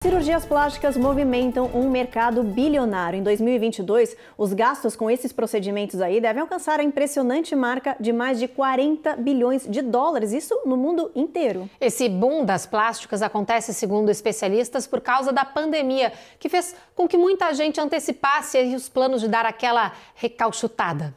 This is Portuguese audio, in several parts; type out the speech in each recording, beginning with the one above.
Cirurgias plásticas movimentam um mercado bilionário. Em 2022, os gastos com esses procedimentos aí devem alcançar a impressionante marca de mais de 40 bilhões de dólares, isso no mundo inteiro. Esse boom das plásticas acontece, segundo especialistas, por causa da pandemia, que fez com que muita gente antecipasse os planos de dar aquela recalchutada.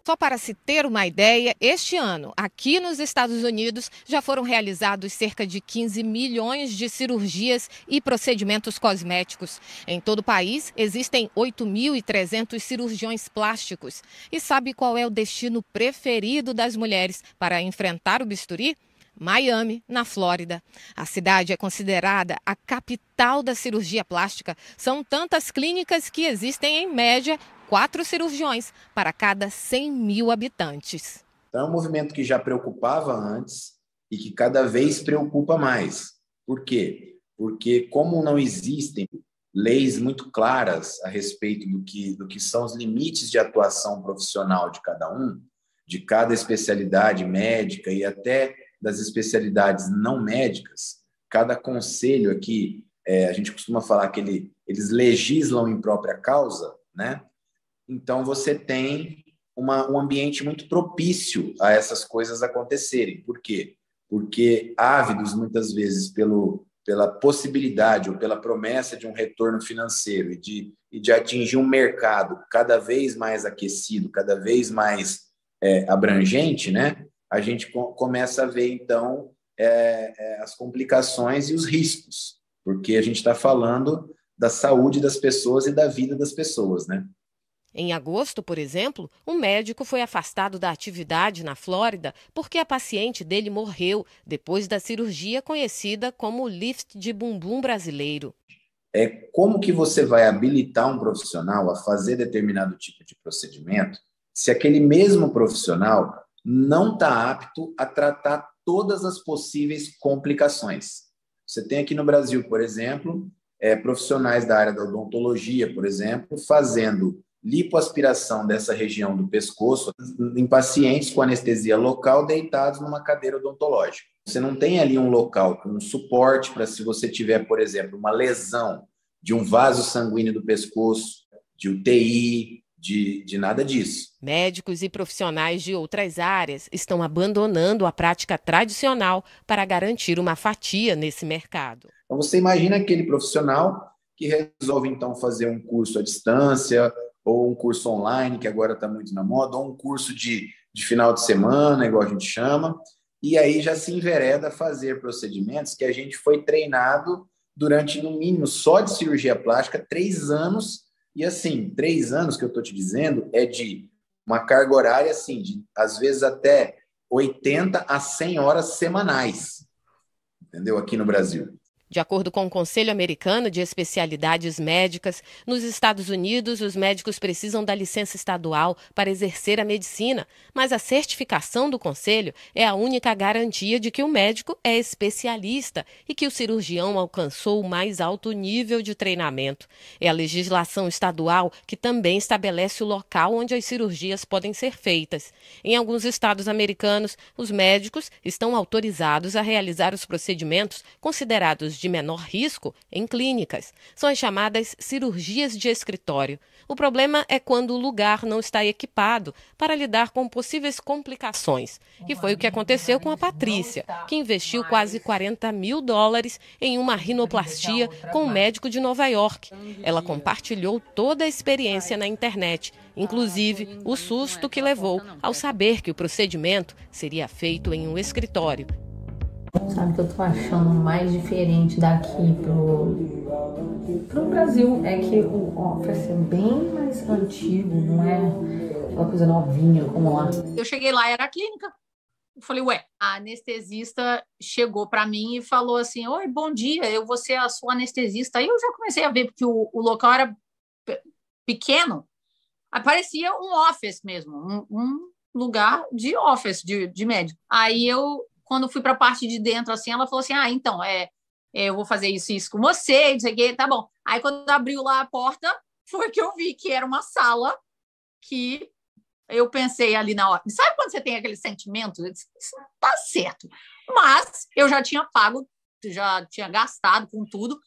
Só para se ter uma ideia, este ano, aqui nos Estados Unidos, já foram realizados cerca de 15 milhões de cirurgias e procedimentos cosméticos. Em todo o país, existem 8.300 cirurgiões plásticos. E sabe qual é o destino preferido das mulheres para enfrentar o bisturi? Miami, na Flórida. A cidade é considerada a capital da cirurgia plástica. São tantas clínicas que existem, em média, 4 cirurgiões para cada 100 mil habitantes. Então, é um movimento que já preocupava antes e que cada vez preocupa mais. Por quê? Porque, como não existem leis muito claras a respeito do que são os limites de atuação profissional de cada especialidade médica e até das especialidades não médicas, cada conselho aqui, a gente costuma falar que eles legislam em própria causa, né? Então, você tem um ambiente muito propício a essas coisas acontecerem. Por quê? Porque ávidos, muitas vezes, pela possibilidade ou pela promessa de um retorno financeiro e de atingir um mercado cada vez mais aquecido, cada vez mais abrangente, né? A gente começa a ver, então, as complicações e os riscos, porque a gente está falando da saúde das pessoas e da vida das pessoas, né? Em agosto, por exemplo, um médico foi afastado da atividade na Flórida porque a paciente dele morreu depois da cirurgia conhecida como lift de bumbum brasileiro. Como que você vai habilitar um profissional a fazer determinado tipo de procedimento se aquele mesmo profissional não está apto a tratar todas as possíveis complicações? Você tem aqui no Brasil, por exemplo, profissionais da área da odontologia, por exemplo, fazendo lipoaspiração dessa região do pescoço em pacientes com anestesia local deitados numa cadeira odontológica. Você não tem ali um local com um suporte para, se você tiver, por exemplo, uma lesão de um vaso sanguíneo do pescoço, de UTI, de nada disso. Médicos e profissionais de outras áreas estão abandonando a prática tradicional para garantir uma fatia nesse mercado. Então, você imagina aquele profissional que resolve, então, fazer um curso à distância, ou um curso online, que agora está muito na moda, ou um curso de final de semana, igual a gente chama, e aí já se envereda a fazer procedimentos que a gente foi treinado durante, no mínimo, só de cirurgia plástica, 3 anos, e assim, 3 anos que eu estou te dizendo é de uma carga horária, assim, de às vezes até 80 a 100 horas semanais, entendeu? Aqui no Brasil. De acordo com o Conselho Americano de Especialidades Médicas, nos Estados Unidos, os médicos precisam da licença estadual para exercer a medicina, mas a certificação do Conselho é a única garantia de que o médico é especialista e que o cirurgião alcançou o mais alto nível de treinamento. É a legislação estadual que também estabelece o local onde as cirurgias podem ser feitas. Em alguns estados americanos, os médicos estão autorizados a realizar os procedimentos considerados de menor risco em clínicas. São as chamadas cirurgias de escritório. O problema é quando o lugar não está equipado para lidar com possíveis complicações. E foi o que aconteceu com a Patrícia, que investiu quase 40 mil dólares em uma rinoplastia com um médico de Nova York. Ela compartilhou toda a experiência na internet, inclusive o susto que levou ao saber que o procedimento seria feito em um escritório. Sabe o que eu tô achando mais diferente daqui pro Brasil é que o office é bem mais antigo, não é aquela coisa novinha como lá. Eu cheguei lá, era a clínica. Eu falei, a anestesista chegou para mim e falou assim, oi, bom dia, eu vou ser a sua anestesista. Aí eu já comecei a ver, porque o local era pequeno, parecia um office mesmo, um lugar de office, de médico. Aí quando fui para a parte de dentro, assim, ela falou assim, então, eu vou fazer isso com você, não sei o quê, tá bom. Aí, quando abriu lá a porta, foi que eu vi que era uma sala que eu pensei ali na hora. Sabe quando você tem aquele sentimento? Isso não tá certo. Mas eu já tinha pago, já tinha gastado com tudo.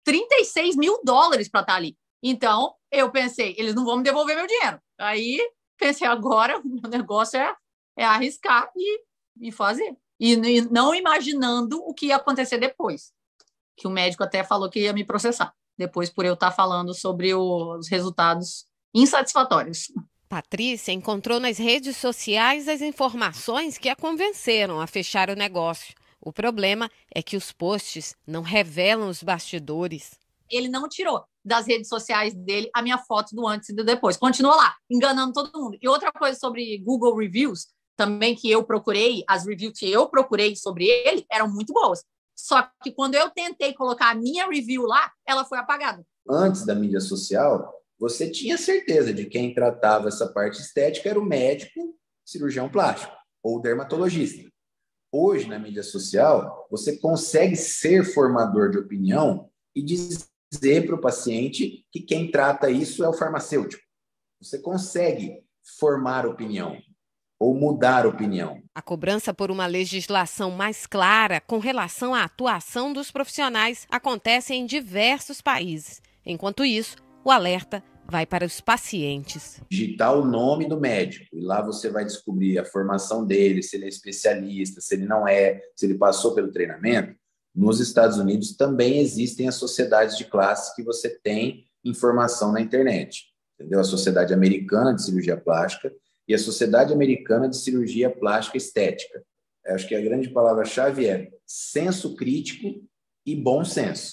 $36 mil para estar ali. Então, eu pensei, eles não vão me devolver meu dinheiro. Aí, pensei, agora o meu negócio é arriscar e fazer. E não imaginando o que ia acontecer depois. Que o médico até falou que ia me processar. Depois, por eu estar falando sobre os resultados insatisfatórios. Patrícia encontrou nas redes sociais as informações que a convenceram a fechar o negócio. O problema é que os posts não revelam os bastidores. Ele não tirou das redes sociais dele a minha foto do antes e do depois. Continua lá, enganando todo mundo. E outra coisa sobre Google Reviews, também que eu procurei, as reviews que eu procurei sobre ele eram muito boas. Só que quando eu tentei colocar a minha review lá, ela foi apagada. Antes da mídia social, você tinha certeza de quem tratava essa parte estética era o médico, cirurgião plástico ou dermatologista. Hoje, na mídia social, você consegue ser formador de opinião e dizer para o paciente que quem trata isso é o farmacêutico. Você consegue formar opinião ou mudar opinião. A cobrança por uma legislação mais clara com relação à atuação dos profissionais acontece em diversos países. Enquanto isso, o alerta vai para os pacientes. Digitar o nome do médico e lá você vai descobrir a formação dele, se ele é especialista, se ele não é, se ele passou pelo treinamento. Nos Estados Unidos também existem as sociedades de classe que você tem informação na internet. Entendeu? A Sociedade Americana de Cirurgia Plástica e a Sociedade Americana de Cirurgia Plástica Estética. Eu acho que a grande palavra-chave é senso crítico e bom senso.